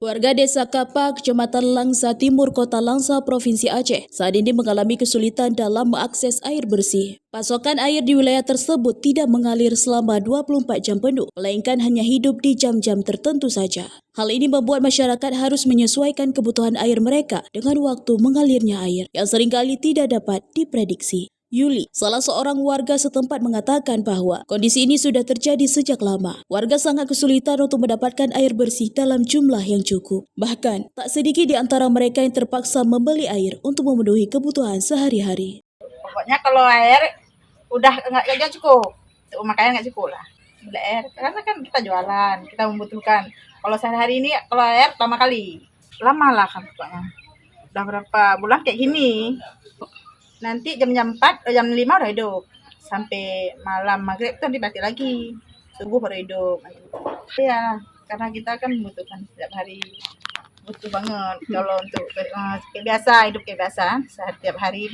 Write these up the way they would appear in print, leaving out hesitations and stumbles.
Warga Desa Kapa, Kecamatan Langsa Timur, Kota Langsa, Provinsi Aceh, saat ini mengalami kesulitan dalam mengakses air bersih. Pasokan air di wilayah tersebut tidak mengalir selama 24 jam penuh, melainkan hanya hidup di jam-jam tertentu saja. Hal ini membuat masyarakat harus menyesuaikan kebutuhan air mereka dengan waktu mengalirnya air, yang seringkali tidak dapat diprediksi. Yuli, salah seorang warga setempat, mengatakan bahwa kondisi ini sudah terjadi sejak lama. Warga sangat kesulitan untuk mendapatkan air bersih dalam jumlah yang cukup. Bahkan, tak sedikit di antara mereka yang terpaksa membeli air untuk memenuhi kebutuhan sehari-hari. Pokoknya kalau air udah nggak cukup, untuk makanya nggak cukup lah. Beli air, karena kan kita jualan, kita membutuhkan. Kalau sehari-hari ini, kalau air pertama kali, lama lah kan pokoknya. Udah berapa bulan kayak gini. Nanti jam 4, jam 5 udah hidup. Sampai malam maghrib tuh dibati lagi. Subuh baru hidup. Ya, karena kita kan membutuhkan setiap hari. Butuh banget. Kalau untuk kayak biasa, hidup kayak biasa. Setiap hari,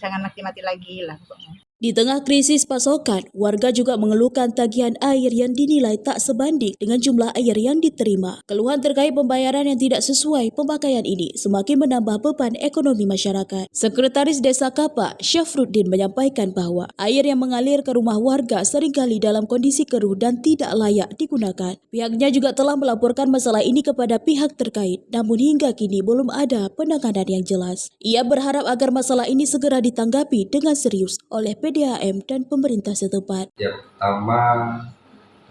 jangan mati-mati lagi lah pokoknya. Di tengah krisis pasokan, warga juga mengeluhkan tagihan air yang dinilai tak sebanding dengan jumlah air yang diterima. Keluhan terkait pembayaran yang tidak sesuai pemakaian ini semakin menambah beban ekonomi masyarakat. Sekretaris Desa Kapa, Syafruddin, menyampaikan bahwa air yang mengalir ke rumah warga seringkali dalam kondisi keruh dan tidak layak digunakan. Pihaknya juga telah melaporkan masalah ini kepada pihak terkait, namun hingga kini belum ada penanganan yang jelas. Ia berharap agar masalah ini segera ditanggapi dengan serius oleh PDAM dan pemerintah setempat. Yang pertama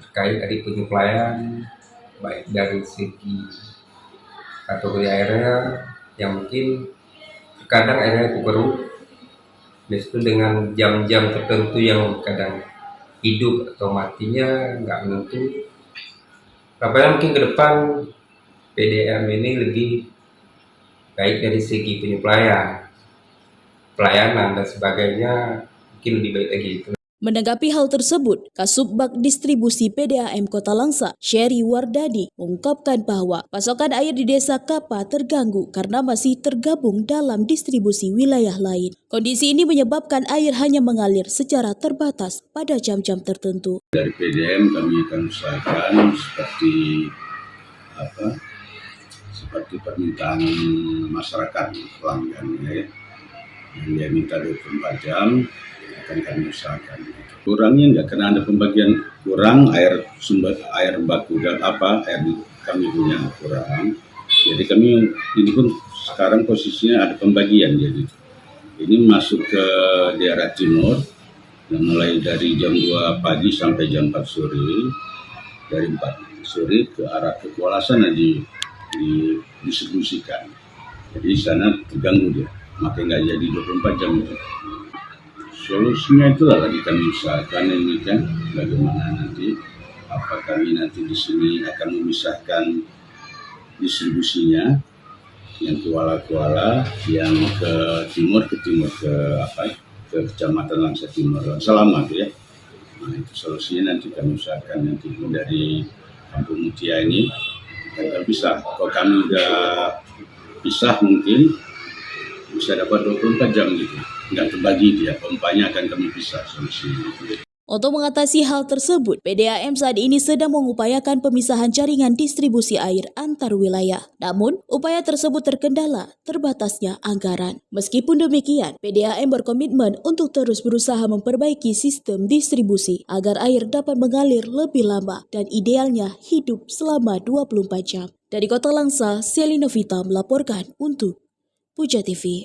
terkait dari penyuplaian, baik dari segi kategori airnya yang mungkin kadang airnya keruh, disitu dengan jam-jam tertentu yang kadang hidup atau matinya nggak menentu. Apalagi mungkin ke depan PDAM ini lebih baik dari segi penyuplaian, pelayanan dan sebagainya, mungkin lebih baik lagi itu. Menanggapi hal tersebut, Kasubag Distribusi PDAM Kota Langsa, Sherry Wardani, mengungkapkan bahwa pasokan air di Desa Kapa terganggu karena masih tergabung dalam distribusi wilayah lain. Kondisi ini menyebabkan air hanya mengalir secara terbatas pada jam-jam tertentu. Dari PDAM kami akan usahakan seperti permintaan masyarakat pelanggan ya, yang dia minta 24 jam. Akan kami usahakan kurangnya enggak, karena ada pembagian kurang air, sumber air baku dan air kami punya kurang, jadi kami ini pun sekarang posisinya ada pembagian. Jadi ini masuk ke daerah timur yang mulai dari jam 2 pagi sampai jam 4 sore, dari 4 sore ke arah ke Kuala sana didistribusikan, jadi sana terganggu dia, makanya nggak jadi 24 jam itu. Solusinya itulah tadi kami usahakan ini kan, bagaimana nanti, apa kami nanti di sini akan memisahkan distribusinya, yang kuala-kuala, yang ke timur ke Kecamatan Langsa Timur, selama itu ya. Nah itu solusinya nanti kami usahakan nanti dari Kampung Mutia ini kita bisa, kalau kami udah pisah mungkin bisa dapat 24 jam gitu. Nggak terbagi dia, pompanya akan kami pisah solusinya. Untuk mengatasi hal tersebut, PDAM saat ini sedang mengupayakan pemisahan jaringan distribusi air antar wilayah. Namun, upaya tersebut terkendala terbatasnya anggaran. Meskipun demikian, PDAM berkomitmen untuk terus berusaha memperbaiki sistem distribusi agar air dapat mengalir lebih lama dan idealnya hidup selama 24 jam. Dari Kota Langsa, Selina Vita melaporkan untuk Puja TV.